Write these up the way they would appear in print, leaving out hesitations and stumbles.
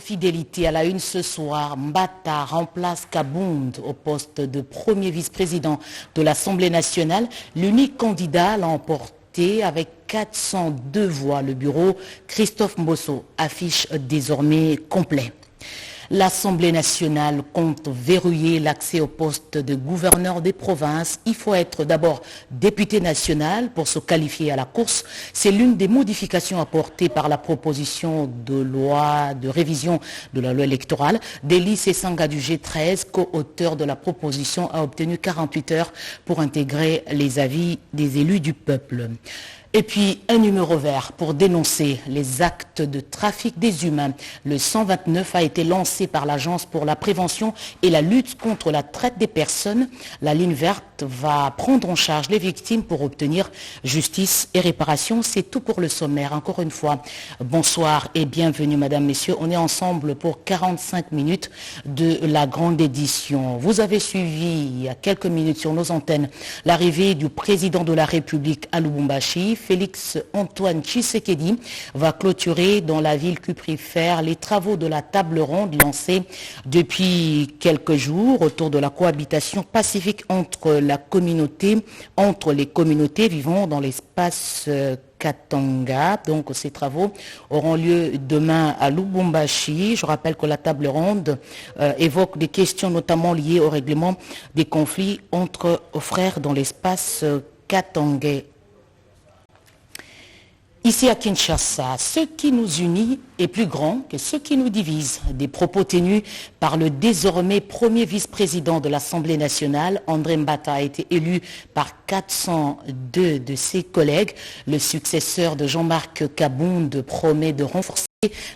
Fidélité à la une ce soir, Mbata remplace Kabound au poste de premier vice-président de l'Assemblée nationale. L'unique candidat l'a emporté avec 402 voix. Le bureau Christophe Mbosso affiche désormais complet. L'Assemblée nationale compte verrouiller l'accès au poste de gouverneur des provinces. Il faut être d'abord député national pour se qualifier à la course. C'est l'une des modifications apportées par la proposition de loi de révision de la loi électorale. Deli Sessanga du G13, co-auteur de la proposition, a obtenu 48 heures pour intégrer les avis des élus du peuple. Et puis, un numéro vert pour dénoncer les actes de trafic des humains. Le 129 a été lancé par l'Agence pour la prévention et la lutte contre la traite des personnes. La ligne verte va prendre en charge les victimes pour obtenir justice et réparation. C'est tout pour le sommaire. Encore une fois, bonsoir et bienvenue, mesdames, messieurs. On est ensemble pour 45 minutes de la grande édition. Vous avez suivi il y a quelques minutes sur nos antennes l'arrivée du président de la République à Lubumbashi. Félix Antoine Tshisekedi va clôturer dans la ville cuprifère les travaux de la table ronde lancée depuis quelques jours autour de la cohabitation pacifique entre les communautés vivant dans l'espace Katanga. Donc ces travaux auront lieu demain à Lubumbashi. Je rappelle que la table ronde évoque des questions notamment liées au règlement des conflits entre frères dans l'espace katangais. Ici à Kinshasa, ce qui nous unit est plus grand que ce qui nous divise. Des propos tenus par le désormais premier vice-président de l'Assemblée nationale, André Mbata, a été élu par 402 de ses collègues. Le successeur de Jean-Marc Kabound promet de renforcer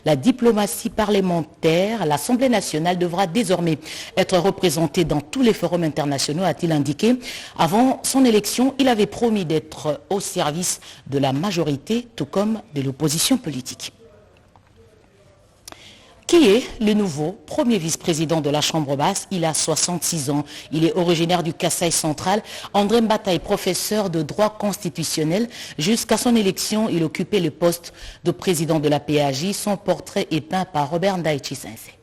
la diplomatie parlementaire. L'Assemblée nationale devra désormais être représentée dans tous les forums internationaux, a-t-il indiqué. Avant son élection, il avait promis d'être au service de la majorité, tout comme de l'opposition politique. Qui est le nouveau premier vice-président de la Chambre basse? Il a 66 ans. Il est originaire du Kasaï central. André Mbata est professeur de droit constitutionnel. Jusqu'à son élection, il occupait le poste de président de la PAJ. Son portrait est peint par Robert Ndaichi Sensei.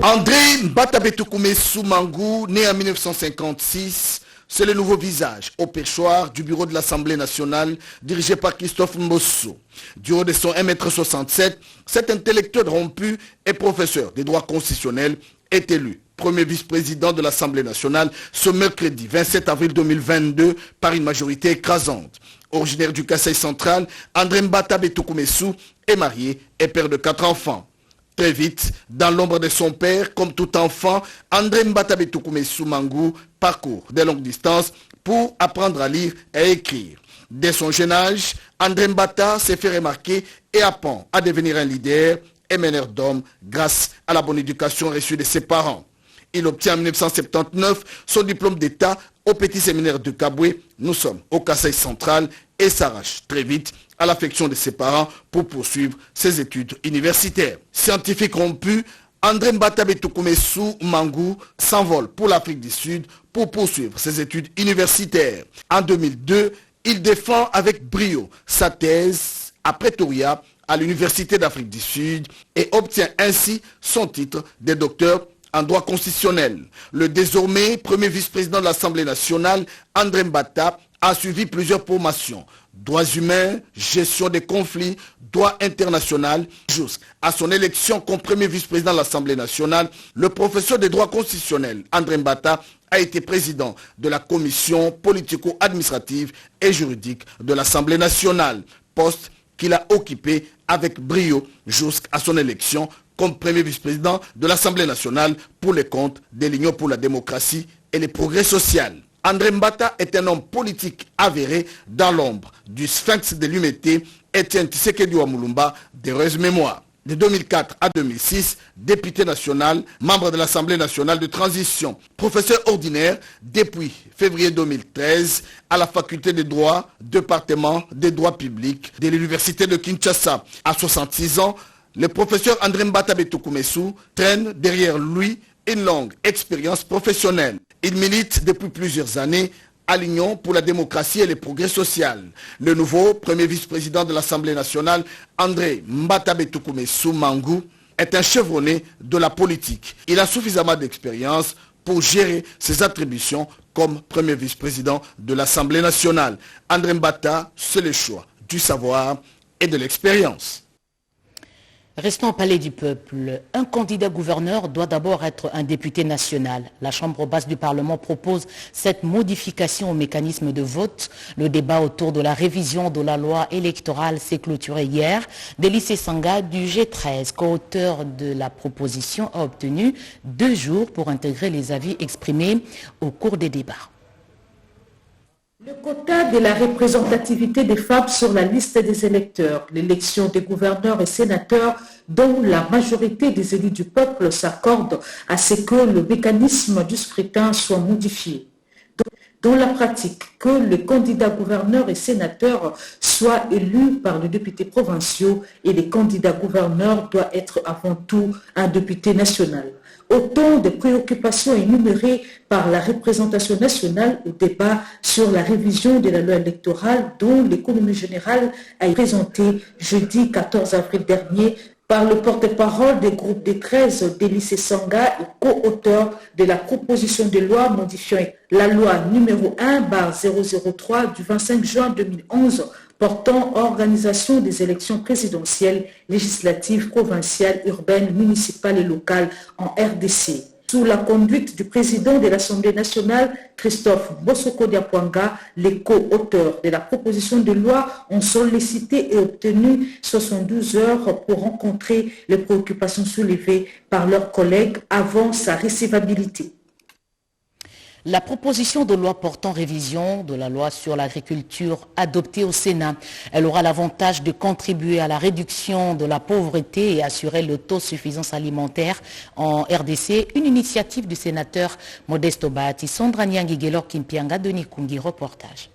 André Mbata Betoukoumessou Mangou, né en 1956, c'est le nouveau visage au perchoir du bureau de l'Assemblée nationale dirigé par Christophe Mbosso. Du haut de son 1m67, cet intellectuel rompu et professeur des droits constitutionnels est élu premier vice-président de l'Assemblée nationale ce mercredi 27 avril 2022 par une majorité écrasante. Originaire du Kasaï central, André Mbata Betoukoumessou est marié et père de 4 enfants. Très vite, dans l'ombre de son père, comme tout enfant, André Mbata Betoukoumessou Mangou parcourt des longues distances pour apprendre à lire et à écrire. Dès son jeune âge, André Mbata s'est fait remarquer et apprend à devenir un leader et meneur d'hommes grâce à la bonne éducation reçue de ses parents. Il obtient en 1979 son diplôme d'État au petit séminaire de Kaboué. Nous sommes au Kasaï central et s'arrache très vite à l'affection de ses parents pour poursuivre ses études universitaires. Scientifique rompu, André Mbata Betoukoumessou Mangou s'envole pour l'Afrique du Sud pour poursuivre ses études universitaires. En 2002, il défend avec brio sa thèse à Pretoria à l'Université d'Afrique du Sud et obtient ainsi son titre de docteur en droit constitutionnel. Le désormais premier vice-président de l'Assemblée nationale, André Mbata, a suivi plusieurs formations. Droits humains, gestion des conflits, droit international. Jusqu'à son élection comme premier vice-président de l'Assemblée nationale, le professeur de droit constitutionnel, André Mbata, a été président de la commission politico-administrative et juridique de l'Assemblée nationale, poste qu'il a occupé avec brio jusqu'à son élection comme premier vice-président de l'Assemblée nationale pour les comptes de l'Union pour la démocratie et le progrès social. André Mbata est un homme politique avéré dans l'ombre du sphinx de l'UMT, Etienne Tshisekedi Wamulumba, d'heureuse mémoire. De 2004 à 2006, député national, membre de l'Assemblée nationale de transition, professeur ordinaire depuis février 2013 à la faculté de droit, département des droits publics de l'Université de Kinshasa. À 66 ans, le professeur André Mbata Betoukoumessou traîne derrière lui une longue expérience professionnelle. Il milite depuis plusieurs années à l'Union pour la démocratie et le progrès social. Le nouveau premier vice-président de l'Assemblée nationale, André Mbata Betukume Soumangu, est un chevronné de la politique. Il a suffisamment d'expérience pour gérer ses attributions comme premier vice-président de l'Assemblée nationale. André Mbata, c'est le choix du savoir et de l'expérience. Restons au Palais du Peuple. Un candidat gouverneur doit d'abord être un député national. La Chambre basse du Parlement propose cette modification au mécanisme de vote. Le débat autour de la révision de la loi électorale s'est clôturé hier. Délice Sanga du G13, co-auteur de la proposition, a obtenu 2 jours pour intégrer les avis exprimés au cours des débats. Le quota de la représentativité des femmes sur la liste des électeurs, l'élection des gouverneurs et sénateurs dont la majorité des élus du peuple s'accordent à ce que le mécanisme du scrutin soit modifié. Dans la pratique, que les candidats gouverneurs et sénateurs soient élus par les députés provinciaux et les candidats gouverneurs doivent être avant tout un député national. Autant de préoccupations énumérées par la représentation nationale au débat sur la révision de la loi électorale dont l'économie générale a été présentée jeudi 14 avril dernier par le porte-parole des groupes des 13 Délice Sanga et co-auteur de la proposition de loi modifiant la loi numéro 1/003 du 25 juin 2011 portant organisation des élections présidentielles, législatives, provinciales, urbaines, municipales et locales en RDC. Sous la conduite du président de l'Assemblée nationale, Christophe Bossoko Diapwanga, les co-auteurs de la proposition de loi ont sollicité et obtenu 72 heures pour rencontrer les préoccupations soulevées par leurs collègues avant sa recevabilité. La proposition de loi portant révision de la loi sur l'agriculture adoptée au Sénat, elle aura l'avantage de contribuer à la réduction de la pauvreté et assurer l'autosuffisance alimentaire en RDC, une initiative du sénateur Modeste Bahati. Sandra Nyangiguelor Kimpianga, Denis Kungi, reportage.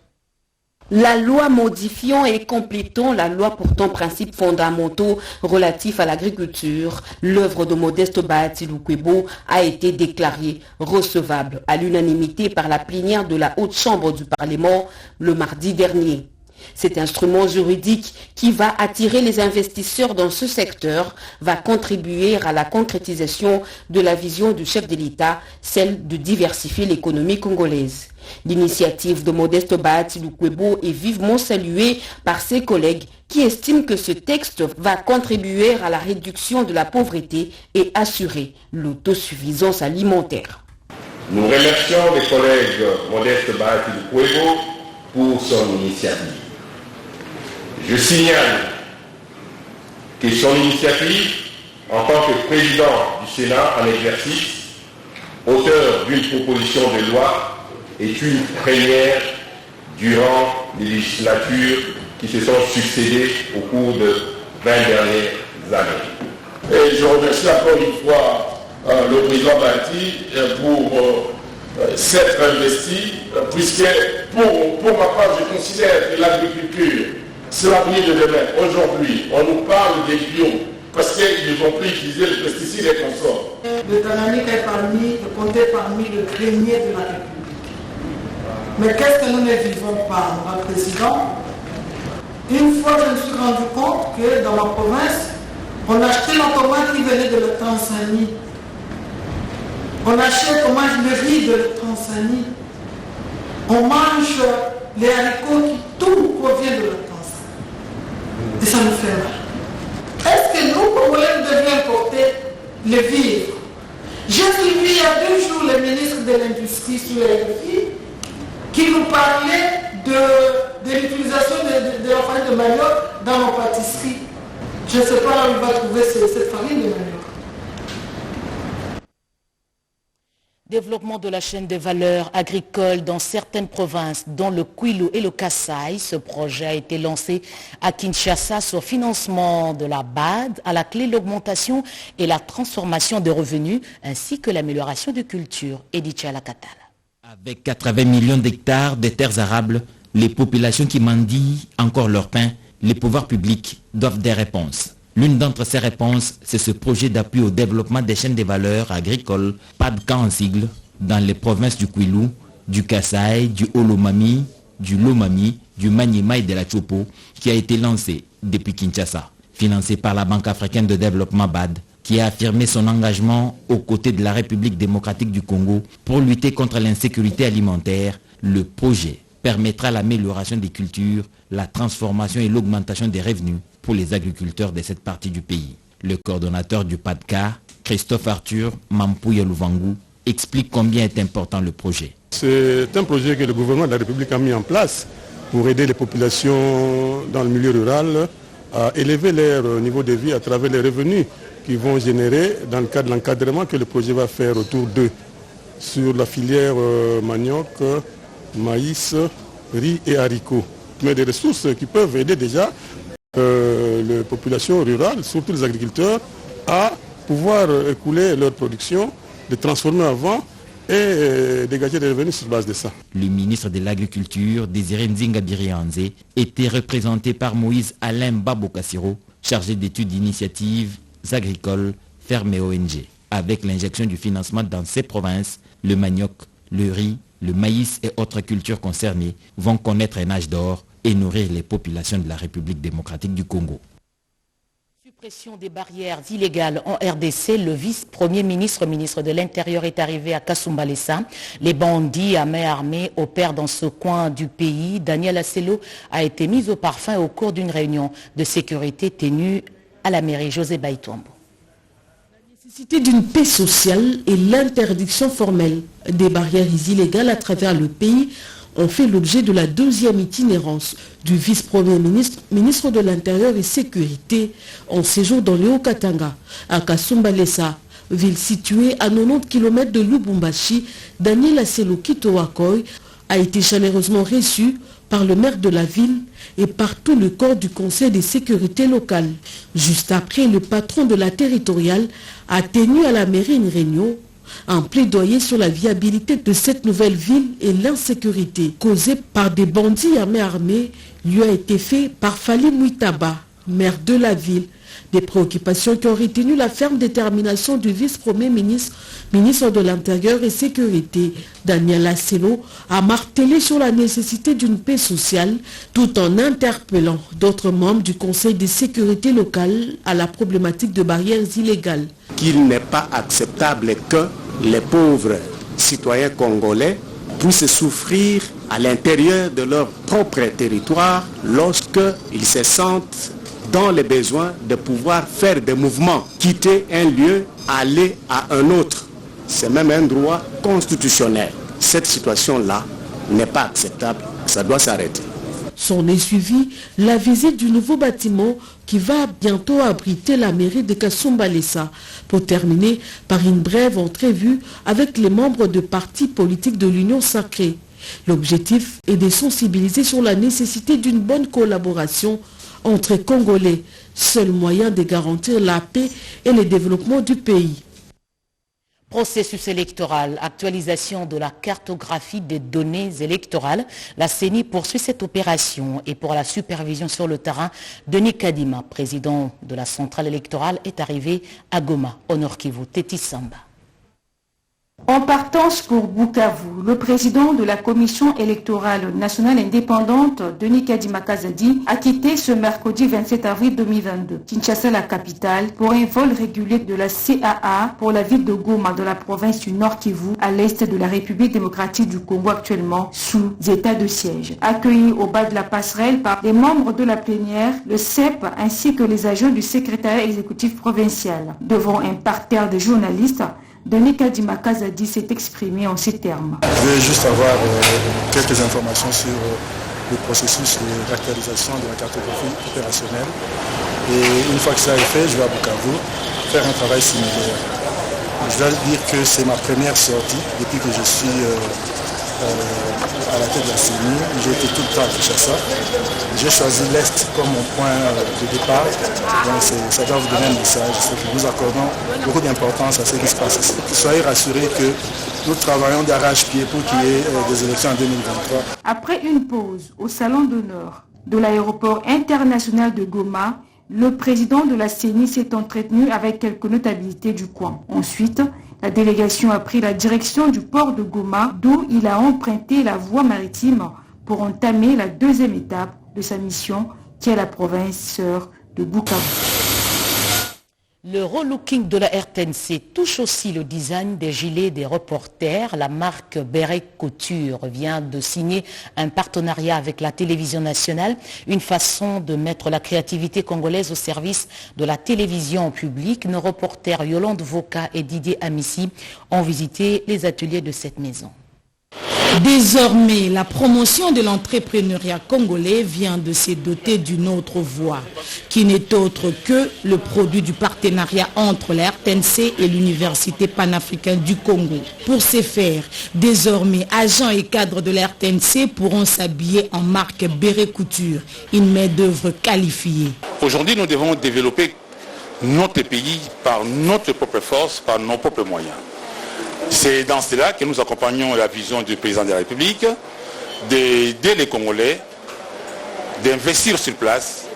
La loi modifiant et complétant la loi portant principes fondamentaux relatifs à l'agriculture, l'œuvre de Modeste Bahati Lukwebo a été déclarée recevable à l'unanimité par la plénière de la Haute Chambre du Parlement le mardi dernier. Cet instrument juridique qui va attirer les investisseurs dans ce secteur va contribuer à la concrétisation de la vision du chef de l'État, celle de diversifier l'économie congolaise. L'initiative de Modeste Bahati Lukwebo est vivement saluée par ses collègues qui estiment que ce texte va contribuer à la réduction de la pauvreté et assurer l'autosuffisance alimentaire. Nous remercions les collègues Modeste Bahati Lukwebo pour son initiative. Je signale que son initiative, en tant que président du Sénat en exercice, auteur d'une proposition de loi, est une première durant les législatures qui se sont succédées au cours de 20 dernières années. Et je remercie encore une fois le président Bahati pour s'être investi, puisque pour ma part, je considère que l'agriculture, c'est l'avenir de demain. Aujourd'hui, on nous parle des bio, parce qu'ils ont pu utiliser les pesticides et consorts. Le Tanganyika est compté parmi le grenier de la République. Mais qu'est-ce que nous ne vivons pas, mon président? Une fois, je me suis rendu compte que dans ma province, on achetait la tomate qui venait de la Tanzanie. On achète, on mange le riz de la Tanzanie. On mange les haricots qui tout provient de la Tanzanie. Et ça nous fait mal. Est-ce que nous, Congolais, nous devions importer les vivres? J'ai suivi il y a 2 jours le ministre de l'Industrie sur les RFI qui nous parlait de l'utilisation de la farine de manioc dans nos pâtisseries. Je ne sais pas où il va trouver cette farine de manioc. Développement de la chaîne de valeur agricole dans certaines provinces, dont le Kwilu et le Kasaï. Ce projet a été lancé à Kinshasa sur financement de la BAD, à la clé l'augmentation et la transformation de revenus, ainsi que l'amélioration de culture. Edith Chalakatala. Avec 80 millions d'hectares de terres arables, les populations qui mendient encore leur pain, les pouvoirs publics doivent des réponses. L'une d'entre ces réponses, c'est ce projet d'appui au développement des chaînes de valeur agricoles, PADCA en sigle, dans les provinces du Kwilu, du Kasaï, du Olomami, du Lomami, du Maniema et de la Chopo, qui a été lancé depuis Kinshasa. Financé par la Banque africaine de développement BAD, qui a affirmé son engagement aux côtés de la République démocratique du Congo pour lutter contre l'insécurité alimentaire, le projet permettra l'amélioration des cultures, la transformation et l'augmentation des revenus pour les agriculteurs de cette partie du pays. Le coordonnateur du PADCA, Christophe Arthur Mampouya Louvangu, explique combien est important le projet. C'est un projet que le gouvernement de la République a mis en place pour aider les populations dans le milieu rural à élever leur niveau de vie à travers les revenus qu'ils vont générer dans le cadre de l'encadrement que le projet va faire autour d'eux sur la filière manioc, maïs, riz et haricots. Mais des ressources qui peuvent aider déjà les populations rurales, surtout les agriculteurs, à pouvoir écouler leur production, les transformer avant et dégager des revenus sur base de ça. Le ministre de l'Agriculture, Désiré Nzinga Birianze, était représenté par Moïse Alain Babokassiro, chargé d'études d'initiatives agricoles, fermes et ONG. Avec l'injection du financement dans ces provinces, le manioc, le riz, le maïs et autres cultures concernées vont connaître un âge d'or et nourrir les populations de la République démocratique du Congo. Suppression des barrières illégales en RDC, le vice-premier ministre de l'Intérieur est arrivé à Kasumbalesa. Les bandits à main armée opèrent dans ce coin du pays. Daniel Asselo a été mis au parfum au cours d'une réunion de sécurité tenue à la mairie. José Baïtombo. La nécessité d'une paix sociale et l'interdiction formelle des barrières illégales à travers le pays ont fait l'objet de la deuxième itinérance du vice-premier ministre de l'Intérieur et Sécurité en séjour dans le Haut-Katanga, à Kasumbalesa, ville située à 90 km de Lubumbashi. Daniel Asselo Kitowakoy a été chaleureusement reçu par le maire de la ville et par tout le corps du Conseil de sécurité locale. Juste après, le patron de la territoriale a tenu à la mairie une réunion, un plaidoyer sur la viabilité de cette nouvelle ville et l'insécurité causée par des bandits à main armée lui a été fait par Fali Mouitaba, maire de la ville. Des préoccupations qui ont retenu la ferme détermination du vice-premier ministre de l'Intérieur et Sécurité. Daniel Asselo a martelé sur la nécessité d'une paix sociale tout en interpellant d'autres membres du Conseil de sécurité locale à la problématique de barrières illégales. Qu'il n'est pas acceptable que les pauvres citoyens congolais puissent souffrir à l'intérieur de leur propre territoire lorsqu'ils se sentent dans le besoin de pouvoir faire des mouvements, quitter un lieu, aller à un autre. C'est même un droit constitutionnel. Cette situation-là n'est pas acceptable, ça doit s'arrêter. S'en est suivi la visite du nouveau bâtiment qui va bientôt abriter la mairie de Kasumbalesa, pour terminer par une brève entrevue avec les membres de partis politiques de l'Union sacrée. L'objectif est de sensibiliser sur la nécessité d'une bonne collaboration entre Congolais, seul moyen de garantir la paix et le développement du pays. Processus électoral, actualisation de la cartographie des données électorales. La CENI poursuit cette opération et pour la supervision sur le terrain, Denis Kadima, président de la centrale électorale, est arrivé à Goma, au Nord Kivu. Tétis Samba. En partance pour Bukavu, le président de la Commission électorale nationale indépendante, Denis Kadima Kazadi, a quitté ce mercredi 27 avril 2022 Kinshasa, la capitale, pour un vol régulier de la CAA pour la ville de Goma, de la province du Nord Kivu, à l'est de la République démocratique du Congo, actuellement sous état de siège. Accueilli au bas de la passerelle par des membres de la plénière, le CEP ainsi que les agents du secrétariat exécutif provincial. Devant un parterre de journalistes, Denis Kadima Kazadi s'est exprimé en ces termes. Je veux juste avoir quelques informations sur le processus d'actualisation de la cartographie opérationnelle. Et une fois que ça est fait, je vais à Bukavu faire un travail similaire. Je dois dire que c'est ma première sortie depuis que je suis à la tête de la CENI. J'ai été tout le temps à Kinshasa. J'ai choisi l'Est comme mon point de départ. Donc ça doit vous donner un message. C'est que nous accordons beaucoup d'importance à ce qui se passe ici. Soyez rassurés que nous travaillons d'arrache-pied pour qu'il y ait des élections en 2023. Après une pause au salon d'honneur de l'aéroport international de Goma, le président de la CENI s'est entretenu avec quelques notabilités du coin. Ensuite, La délégation a pris la direction du port de Goma, d'où il a emprunté la voie maritime pour entamer la deuxième étape de sa mission, qui est la province sœur de Bukavu. Le relooking de la RTNC touche aussi le design des gilets des reporters. La marque Bérec Couture vient de signer un partenariat avec la télévision nationale, une façon de mettre la créativité congolaise au service de la télévision publique. Nos reporters Yolande Voka et Didier Amissi ont visité les ateliers de cette maison. Désormais, la promotion de l'entrepreneuriat congolais vient de se doter d'une autre voie, qui n'est autre que le produit du partenariat entre la RTNC et l'Université panafricaine du Congo. Pour ce faire, désormais, agents et cadres de la RTNC pourront s'habiller en marque Bérec Couture, une main-d'œuvre qualifiée. Aujourd'hui, nous devons développer notre pays par notre propre force, par nos propres moyens. C'est dans cela que nous accompagnons la vision du président de la République d'aider les Congolais, d'investir sur place,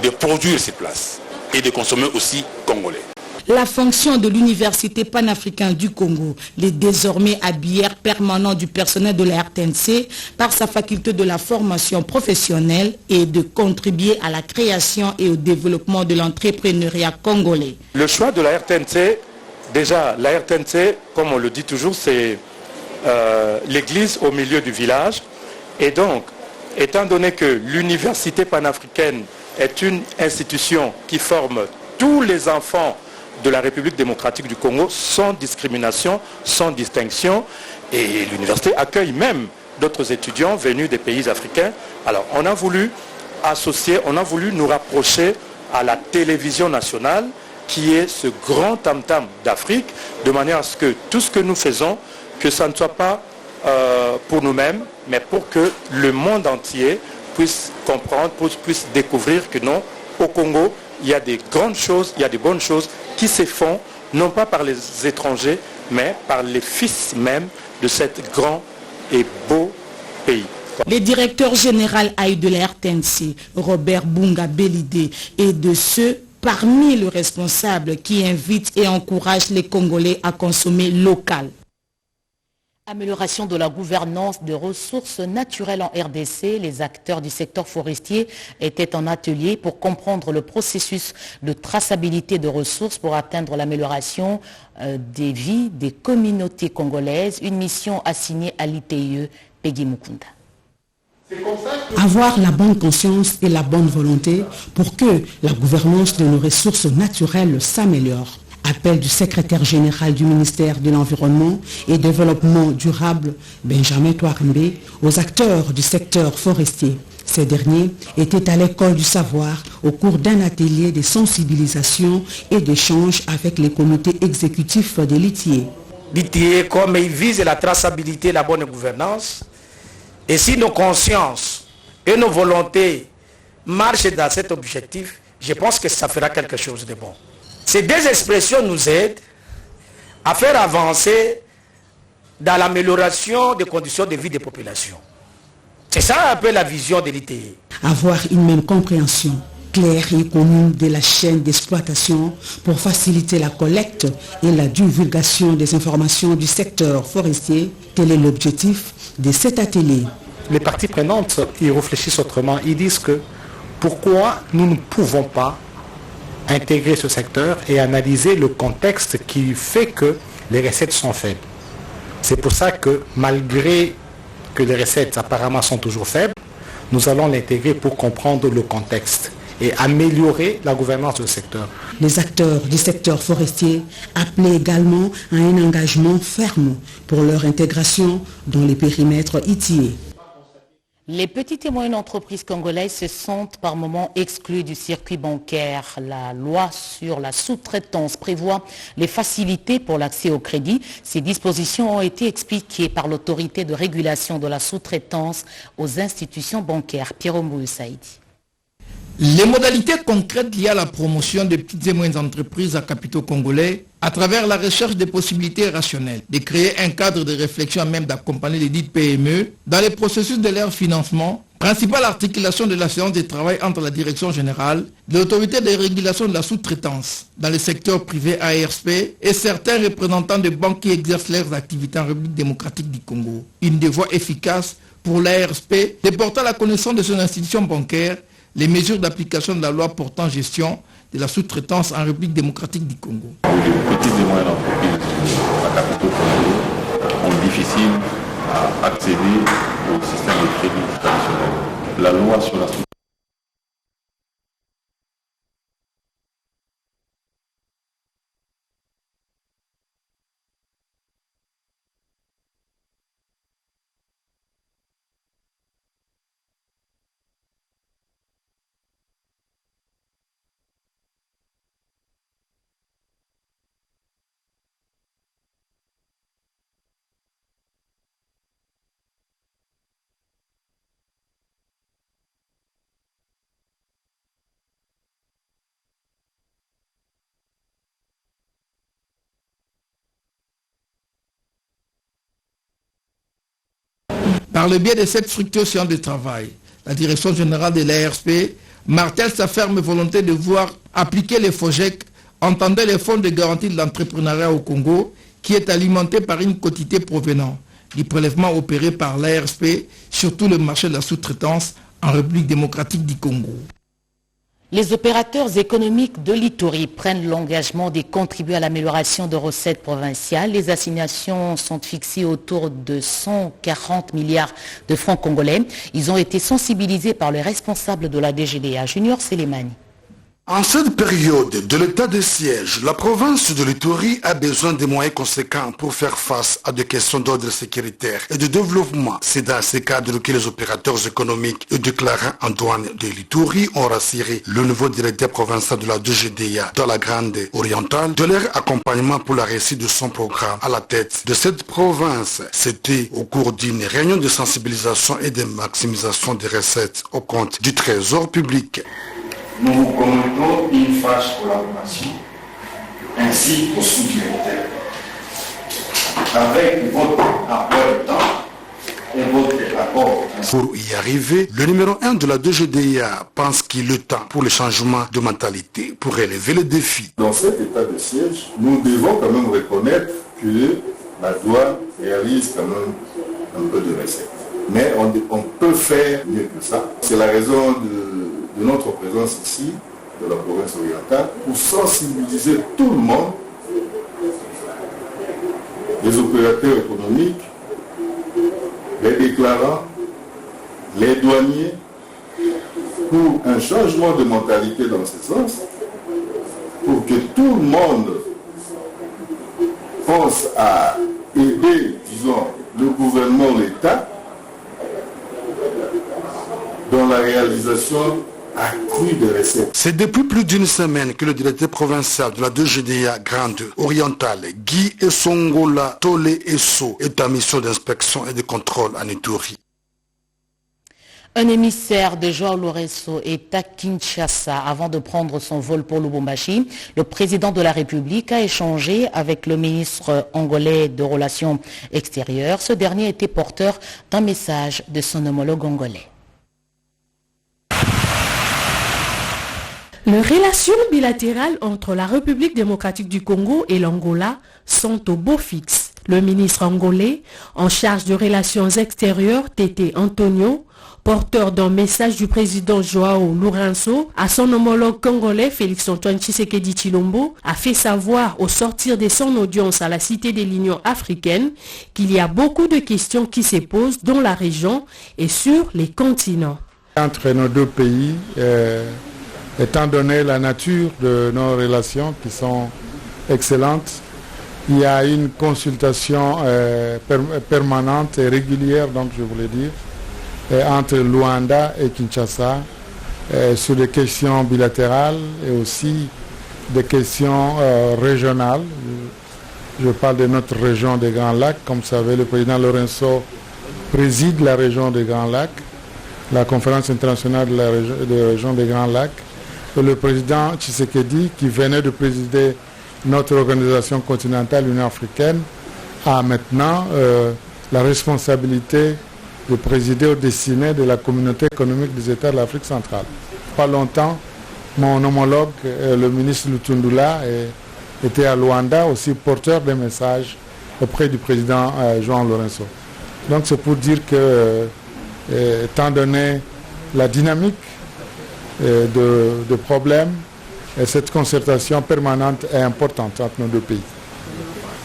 de produire sur place et de consommer aussi congolais. La fonction de l'Université panafricaine du Congo, les désormais habilleurs permanents du personnel de la RTNC, par sa faculté de la formation professionnelle et de contribuer à la création et au développement de l'entrepreneuriat congolais. Le choix de la RTNC, déjà, la RTNC, comme on le dit toujours, c'est l'église au milieu du village. Et donc, étant donné que l'Université panafricaine est une institution qui forme tous les enfants de la République démocratique du Congo sans discrimination, sans distinction, et l'université accueille même d'autres étudiants venus des pays africains. Alors, on a voulu associer, on a voulu nous rapprocher à la télévision nationale, qui est ce grand tam-tam d'Afrique, de manière à ce que tout ce que nous faisons, que ça ne soit pas pour nous-mêmes, mais pour que le monde entier puisse comprendre, puisse découvrir que non, au Congo, il y a des grandes choses, il y a des bonnes choses qui se font, non pas par les étrangers, mais par les fils même de cet grand et beau pays. Le directeur général de la RTNC, Robert Bunga Belidé, est de ceux parmi les responsables qui invitent et encouragent les Congolais à consommer local. Amélioration de la gouvernance des ressources naturelles en RDC. Les acteurs du secteur forestier étaient en atelier pour comprendre le processus de traçabilité de ressources pour atteindre l'amélioration des vies des communautés congolaises. Une mission assignée à l'ITIE, Peggy Mukunda. Avoir la bonne conscience et la bonne volonté pour que la gouvernance de nos ressources naturelles s'améliore. Appel du secrétaire général du ministère de l'Environnement et Développement durable, Benjamin Touarembe, aux acteurs du secteur forestier. Ces derniers étaient à l'école du savoir au cours d'un atelier de sensibilisation et d'échange avec les comités exécutifs de l'ITIE. L'ITIE, comme il vise la traçabilité et la bonne gouvernance, et si nos consciences et nos volontés marchent dans cet objectif, je pense que ça fera quelque chose de bon. Ces deux expressions nous aident à faire avancer dans l'amélioration des conditions de vie des populations. C'est ça un peu la vision de l'ITIE. Avoir une même compréhension claire et commune de la chaîne d'exploitation pour faciliter la collecte et la divulgation des informations du secteur forestier, tel est l'objectif de cet atelier. Les parties prenantes, ils réfléchissent autrement. Ils disent que pourquoi nous ne pouvons pas intégrer ce secteur et analyser le contexte qui fait que les recettes sont faibles. C'est pour ça que malgré que les recettes apparemment sont toujours faibles, nous allons l'intégrer pour comprendre le contexte et améliorer la gouvernance du secteur. Les acteurs du secteur forestier appelaient également à un engagement ferme pour leur intégration dans les périmètres ITIE. Les petites et moyennes entreprises congolaises se sentent par moments exclues du circuit bancaire. La loi sur la sous-traitance prévoit les facilités pour l'accès au crédit. Ces dispositions ont été expliquées par l'autorité de régulation de la sous-traitance aux institutions bancaires. Pierre Ombouyo Saïdi. Les modalités concrètes liées à la promotion des petites et moyennes entreprises à capitaux congolais à travers la recherche des possibilités rationnelles, de créer un cadre de réflexion à même d'accompagner les dites PME dans les processus de leur financement, Principale articulation de la séance de travail entre la direction générale, l'autorité de régulation de la sous-traitance dans le secteur privé ARSP et certains représentants de banques qui exercent leurs activités en République démocratique du Congo. Une des voies efficaces pour l'ARSP de porter à la connaissance de son institution bancaire les mesures d'application de la loi portant gestion de la sous-traitance en République démocratique du Congo. Les petites et moyennes entreprises à capitaux Congo ont difficile à accéder au système de crédit traditionnel. La loi sur la Par le biais de cette structure de travail, la direction générale de l'ARSP martèle sa ferme volonté de voir appliquer les FOGEC, entendant les fonds de garantie de l'entrepreneuriat au Congo, qui est alimenté par une quotité provenant du prélèvement opéré par l'ARSP sur tout le marché de la sous-traitance en République démocratique du Congo. Les opérateurs économiques de l'Ituri prennent l'engagement de contribuer à l'amélioration de recettes provinciales. Les assignations sont fixées autour de 140 milliards de francs congolais. Ils ont été sensibilisés par les responsables de la DGDA, Junior Selemani. En cette période de l'état de siège, la province de l'Ituri a besoin de moyens conséquents pour faire face à des questions d'ordre sécuritaire et de développement. C'est dans ce cadre que les opérateurs économiques et déclarants en douane de l'Ituri ont rassuré le nouveau directeur provincial de la DGDA dans la Grande Orientale de leur accompagnement pour la réussite de son programme à la tête de cette province. C'était au cours d'une réunion de sensibilisation et de maximisation des recettes au compte du trésor public. Nous vous communiquons une franche collaboration ainsi qu'au sous-directeur. Avec votre apport de temps et votre accord. Pour y arriver, le numéro 1 de la DGDA pense qu'il est temps pour le changement de mentalité, pour relever les défis. Dans cet état de siège, nous devons quand même reconnaître que la douane réalise quand même un peu de recettes. Mais on peut faire mieux que ça. C'est la raison de notre présence ici, de la province orientale, pour sensibiliser tout le monde, les opérateurs économiques, les déclarants, les douaniers, pour un changement de mentalité dans ce sens, pour que tout le monde pense à aider, disons, le gouvernement, l'État, dans la réalisation accrue de recettes. C'est depuis plus d'une semaine que le directeur provincial de la DGDA Grande Orientale, Guy Esongola Tole Esso, est en mission d'inspection et de contrôle en Ituri. Un émissaire de Joao Lourenço est à Kinshasa avant de prendre son vol pour Lubumbashi. Le président de la République a échangé avec le ministre angolais de Relations extérieures. Ce dernier était porteur d'un message de son homologue angolais. Les relations bilatérales entre la République démocratique du Congo et l'Angola sont au beau fixe. Le ministre angolais en charge de relations extérieures, Tété Antonio, porteur d'un message du président Joao Lourenço à son homologue congolais Félix-Antoine Tshisekedi Tshilombo, a fait savoir au sortir de son audience à la Cité de l'Union africaine qu'il y a beaucoup de questions qui se posent dans la région et sur les continents. Entre nos deux pays, étant donné la nature de nos relations qui sont excellentes, il y a une consultation permanente et régulière, donc je voulais dire, entre Luanda et Kinshasa sur des questions bilatérales et aussi des questions régionales. Je parle de notre région des Grands Lacs. Comme vous savez, le président Lourenço préside la région des Grands Lacs, la conférence internationale de la région des Grands Lacs. Et le président Tshisekedi, qui venait de présider notre organisation continentale, l'Union africaine, a maintenant la responsabilité de présider aux destinées de la communauté économique des États de l'Afrique centrale. Pas longtemps, mon homologue, le ministre Lutundula, était à Luanda, aussi porteur des messages auprès du président João Lourenço. Donc c'est pour dire que, étant donné la dynamique de problèmes, cette concertation permanente est importante entre nos deux pays.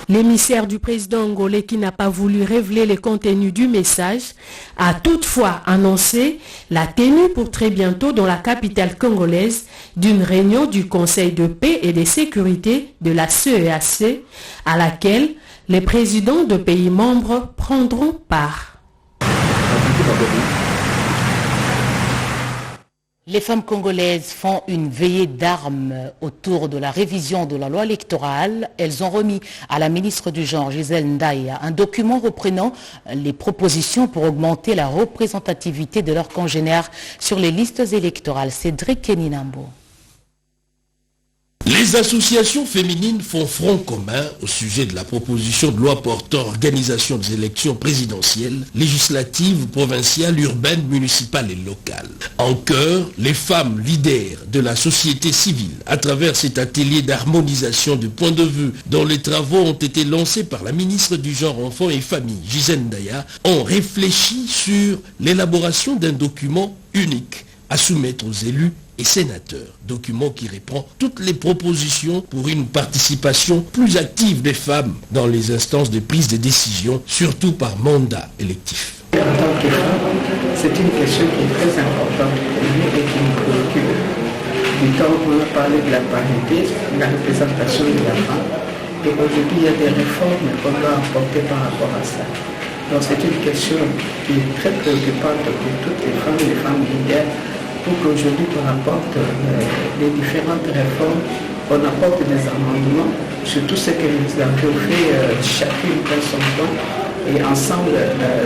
L'émissaire du président angolais, qui n'a pas voulu révéler les contenus du message, a toutefois annoncé la tenue pour très bientôt dans la capitale congolaise d'une réunion du Conseil de paix et de sécurité de la CEAC, à laquelle les présidents de pays membres prendront part. Les femmes congolaises font une veillée d'armes autour de la révision de la loi électorale. Elles ont remis à la ministre du Genre, Gisèle Ndaïa, un document reprenant les propositions pour augmenter la représentativité de leurs congénères sur les listes électorales. Cédric Keninambo. Les associations féminines font front commun au sujet de la proposition de loi portant organisation des élections présidentielles, législatives, provinciales, urbaines, municipales et locales. En chœur, les femmes leaders de la société civile, à travers cet atelier d'harmonisation de points de vue dont les travaux ont été lancés par la ministre du Genre, Enfants et Familles, Gisèle Ndaïa, ont réfléchi sur l'élaboration d'un document unique à soumettre aux élus et sénateurs, document qui reprend toutes les propositions pour une participation plus active des femmes dans les instances de prise de décision, surtout par mandat électif. En tant que femme, c'est une question qui est très importante pour nous et qui nous préoccupe. Du temps où on a parlé de la parité, de la représentation de la femme, et aujourd'hui il y a des réformes qu'on doit apporter par rapport à ça. Donc c'est une question qui est très préoccupante pour toutes les femmes leaders, pour qu'aujourd'hui on apporte les différentes réformes, on apporte des amendements sur tout ce que nous avons fait, chacune dans son coin, et ensemble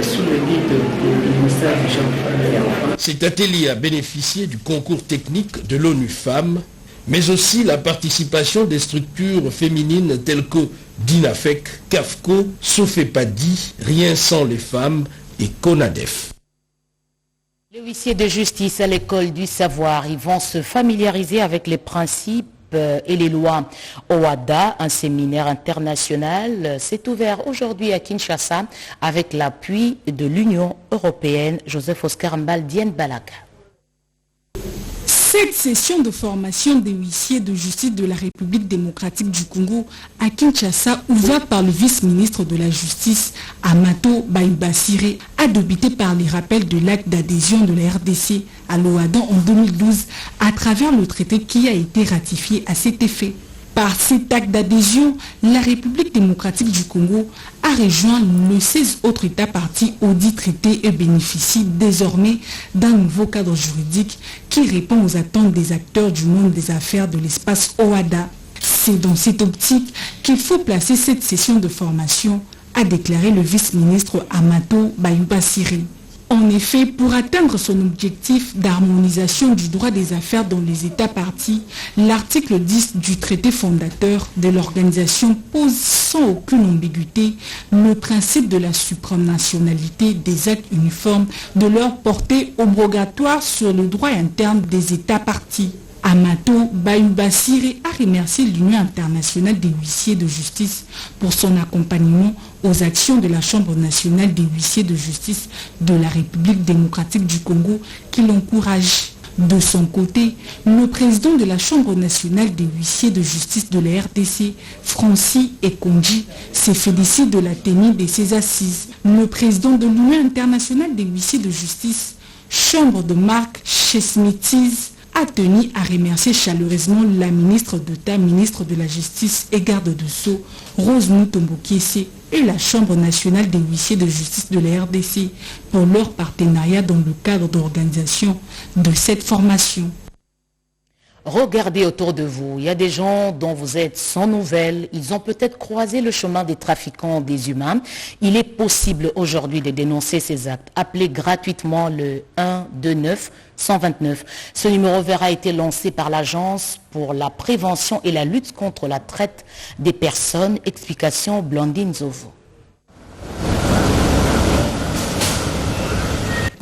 sous le guide du ministère du Genre, Famille et Enfants. Cet atelier a bénéficié du concours technique de l'ONU Femmes, mais aussi la participation des structures féminines telles que DINAFEC, CAFCO, Sofepadi, Rien sans les femmes et CONADEF. Les huissiers de justice à l'école du savoir, ils vont se familiariser avec les principes et les lois OHADA, un séminaire international, s'est ouvert aujourd'hui à Kinshasa avec l'appui de l'Union européenne. Joseph Oscar Mbaldien Balaka. Cette session de formation des huissiers de justice de la République démocratique du Congo à Kinshasa, ouverte par le vice-ministre de la Justice, Amato Baïbasiré, a débuté par les rappels de l'acte d'adhésion de la RDC à l'OHADA en 2012 à travers le traité qui a été ratifié à cet effet. Par cet acte d'adhésion, la République démocratique du Congo a rejoint les 16 autres États partis au dit traité et bénéficie désormais d'un nouveau cadre juridique qui répond aux attentes des acteurs du monde des affaires de l'espace OHADA. C'est dans cette optique qu'il faut placer cette session de formation, a déclaré le vice-ministre Amato Baïbasiré. En effet, pour atteindre son objectif d'harmonisation du droit des affaires dans les États partis, l'article 10 du traité fondateur de l'organisation pose sans aucune ambiguïté le principe de la supranationalité des actes uniformes de leur portée abrogatoire sur le droit interne des États partis. Amato Baïbasiré a remercié l'Union internationale des huissiers de justice pour son accompagnement aux actions de la Chambre nationale des huissiers de justice de la République démocratique du Congo qui l'encourage. De son côté, le président de la Chambre nationale des huissiers de justice de la RDC, Francis Ekonji, s'est félicité de la tenue de ces assises. Le président de l'Union internationale des huissiers de justice, Chambre de Marc Chesmitis, a tenu à remercier chaleureusement la ministre d'État, ministre de la Justice et garde de Sceaux, Rose Mutombo Kiese, et la Chambre nationale des huissiers de justice de la RDC pour leur partenariat dans le cadre d'organisation de cette formation. Regardez autour de vous, il y a des gens dont vous êtes sans nouvelles, ils ont peut-être croisé le chemin des trafiquants des humains. Il est possible aujourd'hui de dénoncer ces actes. Appelez gratuitement le 129 129. Ce numéro vert a été lancé par l'Agence pour la prévention et la lutte contre la traite des personnes. Explication Blandine Zovo.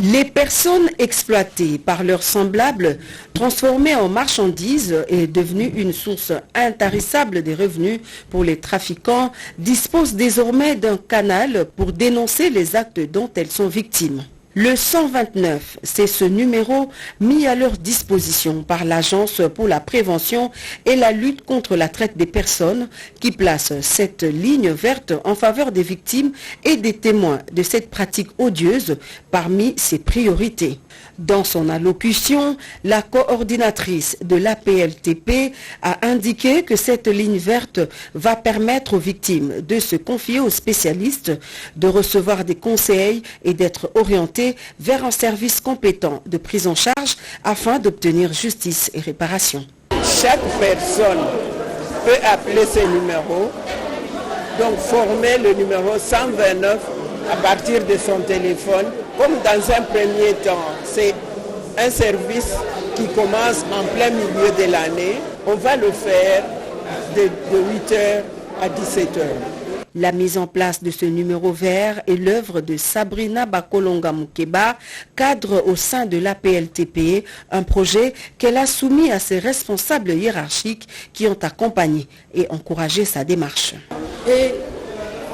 Les personnes exploitées par leurs semblables, transformées en marchandises et devenues une source intarissable de revenus pour les trafiquants, disposent désormais d'un canal pour dénoncer les actes dont elles sont victimes. Le 129, c'est ce numéro mis à leur disposition par l'Agence pour la prévention et la lutte contre la traite des personnes qui place cette ligne verte en faveur des victimes et des témoins de cette pratique odieuse parmi ses priorités. Dans son allocution, la coordinatrice de l'APLTP a indiqué que cette ligne verte va permettre aux victimes de se confier aux spécialistes, de recevoir des conseils et d'être orientées vers un service compétent de prise en charge afin d'obtenir justice et réparation. Chaque personne peut appeler ce numéro, donc former le numéro 129 à partir de son téléphone. Comme dans un premier temps, c'est un service qui commence en plein milieu de l'année. On va le faire de 8h à 17h. La mise en place de ce numéro vert est l'œuvre de Sabrina Bakolonga Mukeba, cadre au sein de l'APLTP, un projet qu'elle a soumis à ses responsables hiérarchiques qui ont accompagné et encouragé sa démarche. Et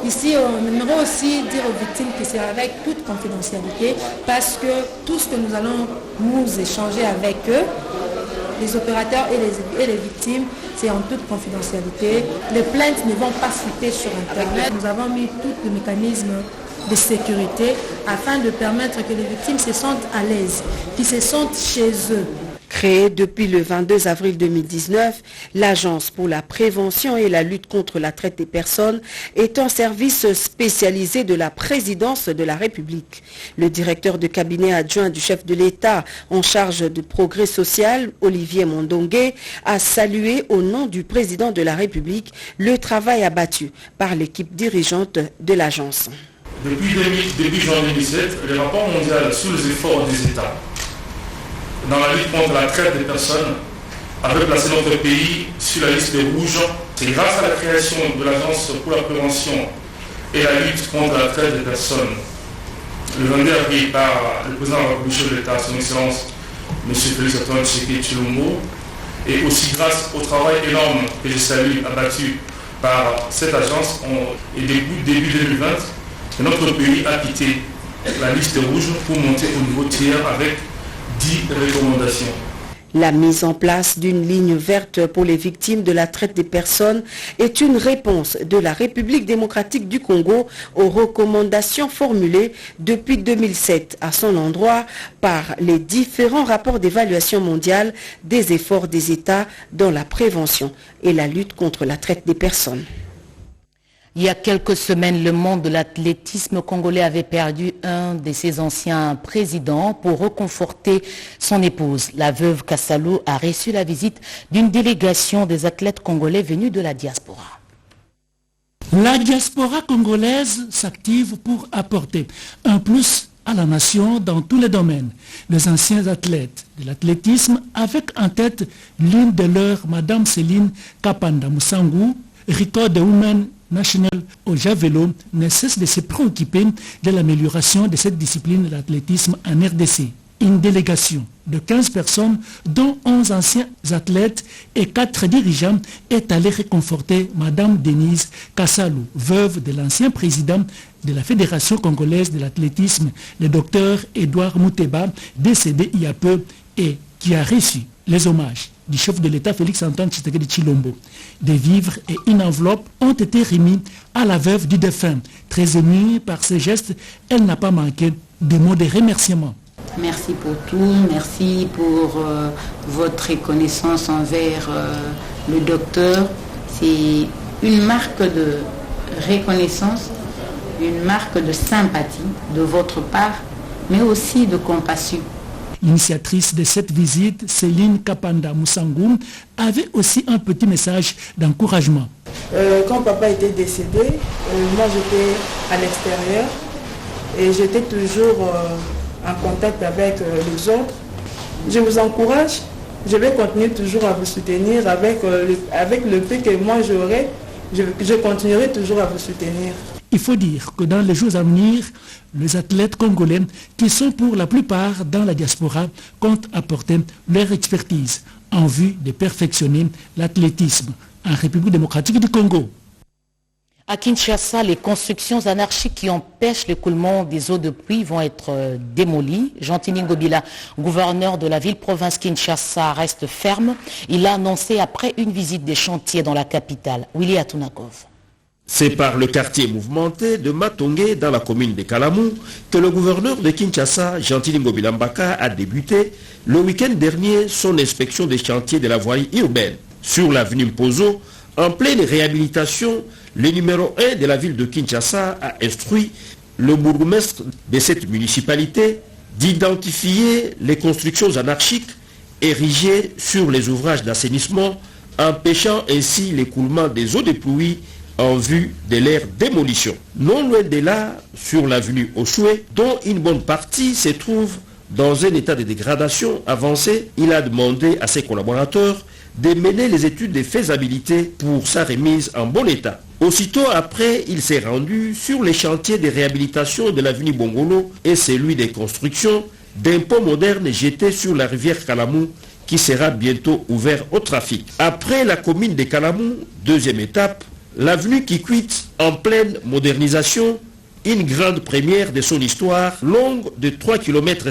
ici, on aimerait aussi dire aux victimes que c'est avec toute confidentialité parce que tout ce que nous allons nous échanger avec eux, les opérateurs et les victimes, c'est en toute confidentialité. Les plaintes ne vont pas fuiter sur Internet. Nous avons mis tous les mécanismes de sécurité afin de permettre que les victimes se sentent à l'aise, qu'ils se sentent chez eux. Créée depuis le 22 avril 2019, l'Agence pour la prévention et la lutte contre la traite des personnes est un service spécialisé de la présidence de la République. Le directeur de cabinet adjoint du chef de l'État en charge du progrès social, Olivier Mondongué, a salué au nom du président de la République le travail abattu par l'équipe dirigeante de l'agence. Depuis juin 2017, le rapport mondial sur les efforts des États dans la lutte contre la traite des personnes avait placé notre pays sur la liste rouge. C'est grâce à la création de l'Agence pour la prévention et la lutte contre la traite des personnes, le 22 avril par le président de la République de l'État, son Excellence M. Félix Antoine Tshisekedi Tshilombo, et aussi grâce au travail énorme que je salue abattu par cette agence et début 2020, que notre pays a quitté la liste rouge pour monter au niveau tiers avec 10 recommandations. La mise en place d'une ligne verte pour les victimes de la traite des personnes est une réponse de la République démocratique du Congo aux recommandations formulées depuis 2007 à son endroit par les différents rapports d'évaluation mondiale des efforts des États dans la prévention et la lutte contre la traite des personnes. Il y a quelques semaines, le monde de l'athlétisme congolais avait perdu un de ses anciens présidents pour reconforter son épouse. La veuve Kassalou a reçu la visite d'une délégation des athlètes congolais venus de la diaspora. La diaspora congolaise s'active pour apporter un plus à la nation dans tous les domaines. Les anciens athlètes de l'athlétisme, avec en tête l'une de leurs, Madame Céline Kapanda Mousangou, record de Women National au javelot, ne cesse de se préoccuper de l'amélioration de cette discipline de l'athlétisme en RDC. Une délégation de 15 personnes, dont 11 anciens athlètes et 4 dirigeants, est allée réconforter Madame Denise Kassalou, veuve de l'ancien président de la Fédération congolaise de l'athlétisme, le docteur Edouard Mouteba, décédé il y a peu et qui a reçu les hommages du chef de l'État Félix Antoine Tshisekedi Tshilombo. Des vivres et une enveloppe ont été remis à la veuve du défunt. Très émue par ces gestes, elle n'a pas manqué de mots de remerciement. Merci pour tout, merci pour votre reconnaissance envers le docteur. C'est une marque de reconnaissance, une marque de sympathie de votre part, mais aussi de compassion. L'initiatrice de cette visite, Céline Kapanda Mousangou, avait aussi un petit message d'encouragement. Quand papa était décédé, moi j'étais à l'extérieur et j'étais toujours en contact avec les autres. Je vous encourage, je vais continuer toujours à vous soutenir avec le peu que moi j'aurai, je continuerai toujours à vous soutenir. Il faut dire que dans les jours à venir, les athlètes congolais, qui sont pour la plupart dans la diaspora, comptent apporter leur expertise en vue de perfectionner l'athlétisme en République démocratique du Congo. À Kinshasa, les constructions anarchiques qui empêchent l'écoulement des eaux de pluie vont être démolies. Jean-Tini Ngobila, gouverneur de la ville-province Kinshasa, reste ferme. Il l'a annoncé après une visite des chantiers dans la capitale. Willy Atunakov. C'est par le quartier mouvementé de Matongé dans la commune de Kalamou que le gouverneur de Kinshasa, Jean-Tini Ngobila Mbaka, a débuté le week-end dernier son inspection des chantiers de la voirie urbaine. Sur l'avenue Mpozo, en pleine réhabilitation, le numéro 1 de la ville de Kinshasa a instruit le bourgmestre de cette municipalité d'identifier les constructions anarchiques érigées sur les ouvrages d'assainissement, empêchant ainsi l'écoulement des eaux de pluie en vue de leur démolition. Non loin de là, sur l'avenue Oshoué, dont une bonne partie se trouve dans un état de dégradation avancé, il a demandé à ses collaborateurs de mener les études de faisabilité pour sa remise en bon état. Aussitôt après, il s'est rendu sur les chantiers de réhabilitation de l'avenue Bongolo et celui des constructions d'un pont moderne jeté sur la rivière Kalamou qui sera bientôt ouvert au trafic. Après la commune de Kalamou, deuxième étape, l'avenue Kikwit en pleine modernisation, une grande première de son histoire, longue de 3,5 km,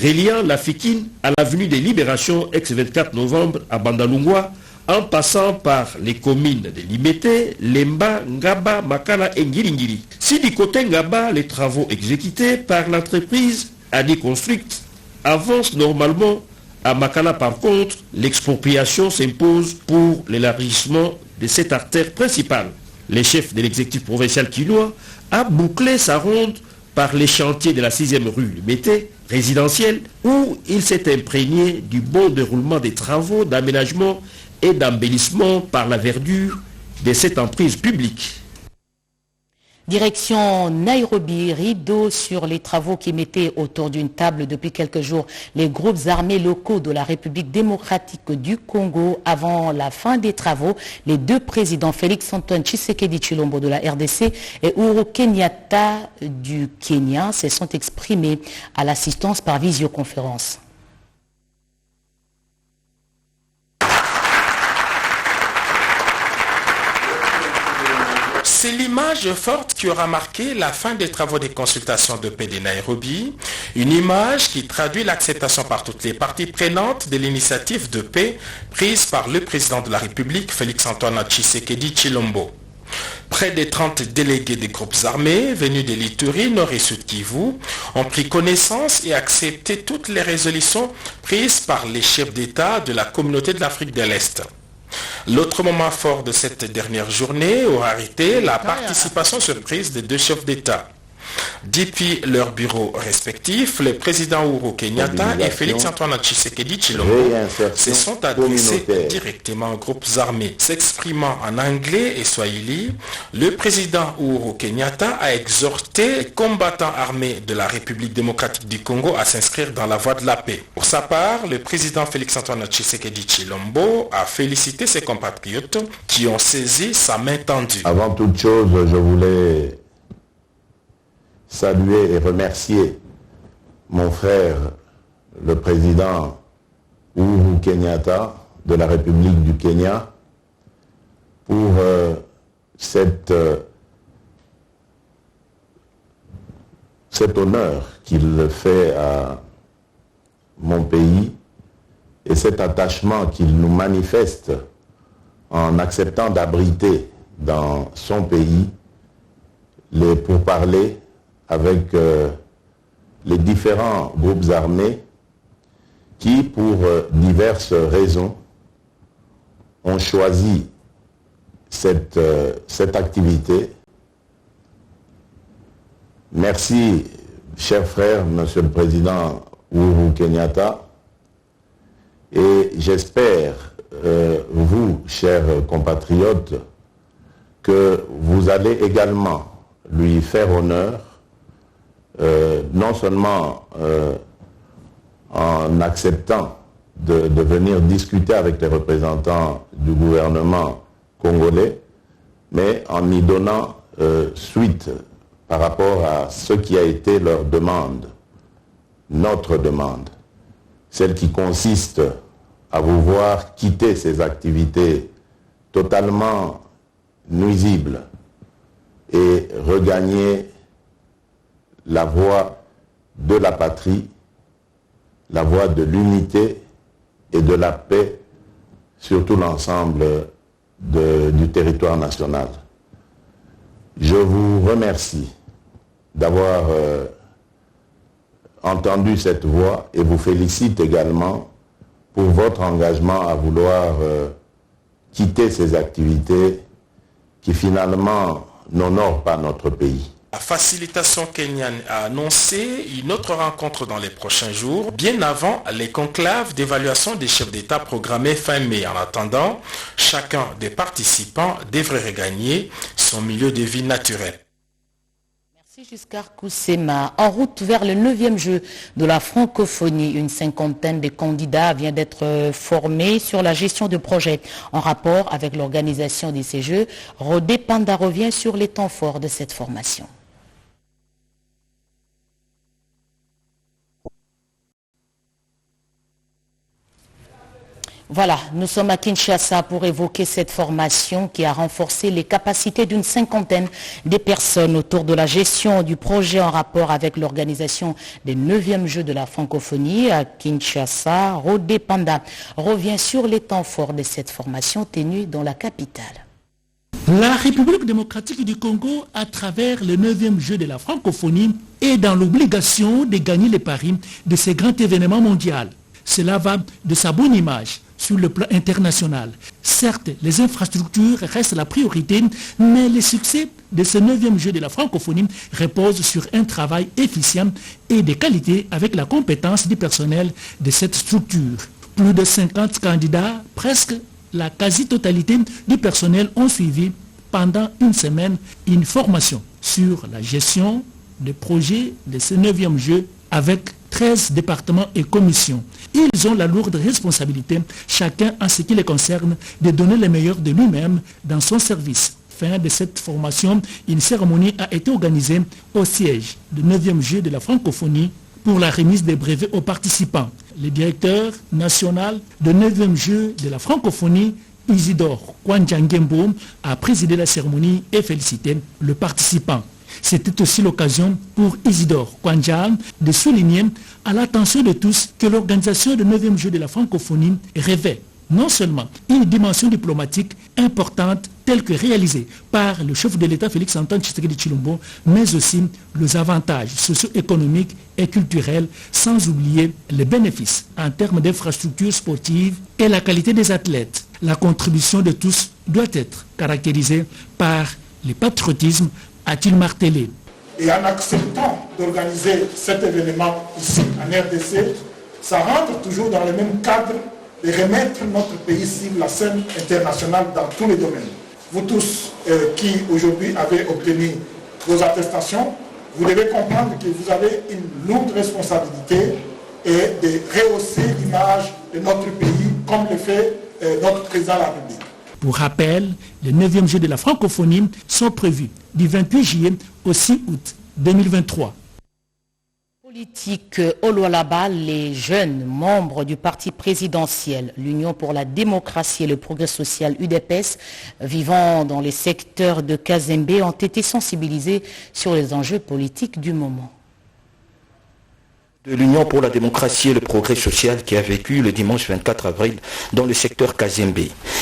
reliant la Fikine à l'avenue des Libérations ex-24 novembre à Bandalungwa, en passant par les communes de Limete, Lemba, Ngaba, Makala et Ngiringiri. Si du côté Ngaba, les travaux exécutés par l'entreprise Adi Construct avancent normalement, à Makala par contre, l'expropriation s'impose pour l'élargissement de cette artère principale. Le chef de l'exécutif provincial quinois a bouclé sa ronde par les chantiers de la 6e rue Limete, résidentielle, où il s'est imprégné du bon déroulement des travaux d'aménagement et d'embellissement par la verdure de cette emprise publique. Direction Nairobi, rideau sur les travaux qui mettaient autour d'une table depuis quelques jours les groupes armés locaux de la République démocratique du Congo. Avant la fin des travaux, les deux présidents Félix-Antoine Tshisekedi Tshilombo de la RDC et Uhuru Kenyatta du Kenya se sont exprimés à l'assistance par visioconférence. C'est l'image forte qui aura marqué la fin des travaux des consultations de paix de Nairobi, une image qui traduit l'acceptation par toutes les parties prenantes de l'initiative de paix prise par le président de la République, Félix-Antoine Tshisekedi Tshilombo. Près de 30 délégués des groupes armés venus de l'Ituri, Nord et Sud Kivu ont pris connaissance et accepté toutes les résolutions prises par les chefs d'État de la communauté de l'Afrique de l'Est. L'autre moment fort de cette dernière journée aura été la participation surprise des deux chefs d'État. Depuis leurs bureaux respectifs, le président Uhuru Kenyatta et Félix-Antoine Tshisekedi Tshilombo se sont adressés directement aux groupes armés. S'exprimant en anglais et swahili, le président Uhuru Kenyatta a exhorté les combattants armés de la République démocratique du Congo à s'inscrire dans la voie de la paix. Pour sa part, le président Félix-Antoine Tshisekedi Tshilombo a félicité ses compatriotes qui ont saisi sa main tendue. Avant toute chose, je voulais saluer et remercier mon frère, le président Uhuru Kenyatta de la République du Kenya, pour cet honneur qu'il fait à mon pays et cet attachement qu'il nous manifeste en acceptant d'abriter dans son pays les pourparlers avec les différents groupes armés qui, pour diverses raisons, ont choisi cette activité. Merci, cher frère, Monsieur le Président Uhuru Kenyatta, et j'espère, vous, chers compatriotes, que vous allez également lui faire honneur, non seulement en acceptant de venir discuter avec les représentants du gouvernement congolais, mais en y donnant suite par rapport à ce qui a été leur demande, notre demande, celle qui consiste à vous voir quitter ces activités totalement nuisibles et regagner la voie de la patrie, la voie de l'unité et de la paix sur tout l'ensemble du territoire national. Je vous remercie d'avoir entendu cette voix et vous félicite également pour votre engagement à vouloir quitter ces activités qui finalement n'honorent pas notre pays. La facilitation kenyane a annoncé une autre rencontre dans les prochains jours, bien avant les conclaves d'évaluation des chefs d'État programmés fin mai. En attendant, chacun des participants devrait regagner son milieu de vie naturel. Merci Giscard Koussema. En route vers le 9e jeu de la francophonie, une cinquantaine de candidats vient d'être formés sur la gestion de projets en rapport avec l'organisation de ces jeux. Rodé Panda revient sur les temps forts de cette formation. Voilà, nous sommes à Kinshasa pour évoquer cette formation qui a renforcé les capacités d'une cinquantaine de personnes autour de la gestion du projet en rapport avec l'organisation des 9e Jeux de la francophonie à Kinshasa. Rodé Panda revient sur les temps forts de cette formation tenue dans la capitale. La République démocratique du Congo, à travers le 9e Jeu de la francophonie, est dans l'obligation de gagner les paris de ces grands événements mondiaux. Cela va de sa bonne image sur le plan international. Certes, les infrastructures restent la priorité, mais le succès de ce 9e jeu de la francophonie repose sur un travail efficient et de qualité avec la compétence du personnel de cette structure. Plus de 50 candidats, presque la quasi-totalité du personnel ont suivi pendant une semaine une formation sur la gestion des projets de ce 9e jeu avec 13 départements et commissions. Ils ont la lourde responsabilité, chacun en ce qui les concerne, de donner le meilleur de lui-même dans son service. Fin de cette formation, une cérémonie a été organisée au siège du 9e jeu de la francophonie pour la remise des brevets aux participants. Le directeur national du 9e jeu de la francophonie, Isidore Kwanjangembo, a présidé la cérémonie et félicité le participant. C'était aussi l'occasion pour Isidore Kwanjan de souligner à l'attention de tous que l'organisation du 9e jeu de la francophonie revêt non seulement une dimension diplomatique importante telle que réalisée par le chef de l'État Félix Antoine Tshisekedi Tshilombo, mais aussi les avantages socio-économiques et culturels, sans oublier les bénéfices en termes d'infrastructures sportives et la qualité des athlètes. La contribution de tous doit être caractérisée par le patriotisme, a-t-il martelé. Et en acceptant d'organiser cet événement ici en RDC, ça rentre toujours dans le même cadre de remettre notre pays sur la scène internationale dans tous les domaines. Vous tous qui aujourd'hui avez obtenu vos attestations, vous devez comprendre que vous avez une lourde responsabilité et de rehausser l'image de notre pays comme le fait notre président de la République. Pour rappel, les 9e Jeux de la francophonie sont prévus du 28 juillet au 6 août 2023. Politique au Lualaba, les jeunes membres du parti présidentiel, l'Union pour la démocratie et le progrès social UDPS, vivant dans les secteurs de Kazembe, ont été sensibilisés sur les enjeux politiques du moment. De l'Union pour la démocratie et le progrès social qui a vécu le dimanche 24 avril dans le secteur Kazembe.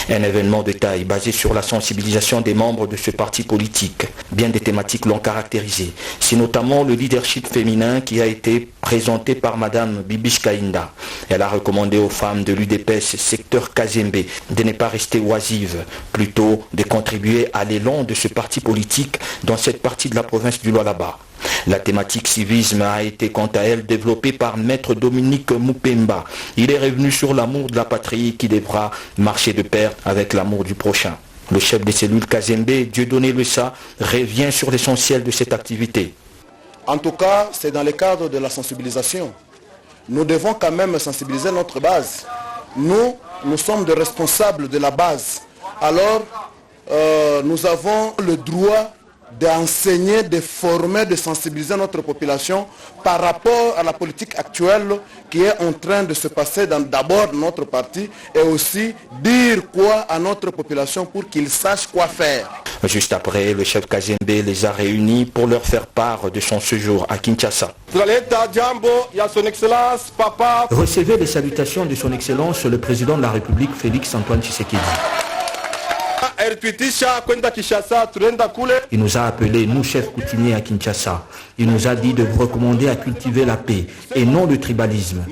Un événement de taille basé sur la sensibilisation des membres de ce parti politique. Bien des thématiques l'ont caractérisé. C'est notamment le leadership féminin qui a été présenté par Madame Bibish Kainda. Elle a recommandé aux femmes de l'UDPS secteur Kazembe de ne pas rester oisives, plutôt de contribuer à l'élan de ce parti politique dans cette partie de la province du Lualaba. La thématique civisme a été quant à elle développée par Maître Dominique Mupemba. Il est revenu sur l'amour de la patrie qui devra marcher de pair avec l'amour du prochain. Le chef des cellules Kazembe, Dieudonné Lessa, revient sur l'essentiel de cette activité. En tout cas, c'est dans le cadre de la sensibilisation. Nous devons quand même sensibiliser notre base. Nous sommes des responsables de la base. Alors, nous avons le droit d'enseigner, de former, de sensibiliser notre population par rapport à la politique actuelle qui est en train de se passer dans d'abord notre parti et aussi dire quoi à notre population pour qu'ils sachent quoi faire. Juste après, le chef Kazembe les a réunis pour leur faire part de son séjour à Kinshasa. Recevez les salutations de son Excellence le président de la République Félix Antoine Tshisekedi. Il nous a appelés, nous chefs coutumiers à Kinshasa. Il nous a dit de vous recommander à cultiver la paix et non le tribalisme.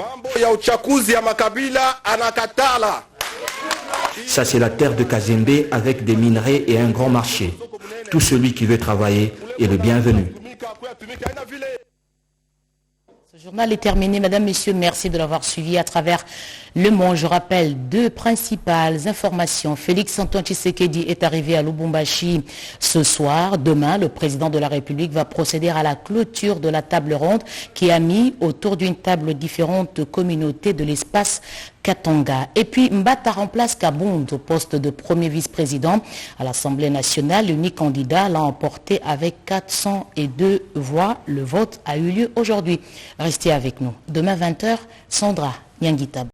Ça c'est la terre de Kazembe avec des minerais et un grand marché. Tout celui qui veut travailler est le bienvenu. Ce journal est terminé. Mesdames, Messieurs, merci de l'avoir suivi à travers Le Monde. Je rappelle deux principales informations. Félix Antoine Tshisekedi est arrivé à Lubumbashi ce soir. Demain, le président de la République va procéder à la clôture de la table ronde qui a mis autour d'une table différentes communautés de l'espace Katanga. Et puis Mbata remplace Kabound au poste de premier vice-président à l'Assemblée nationale. L'unique candidat l'a emporté avec 402 voix. Le vote a eu lieu aujourd'hui. Restez avec nous. Demain 20h, Sandra Nyangitaba.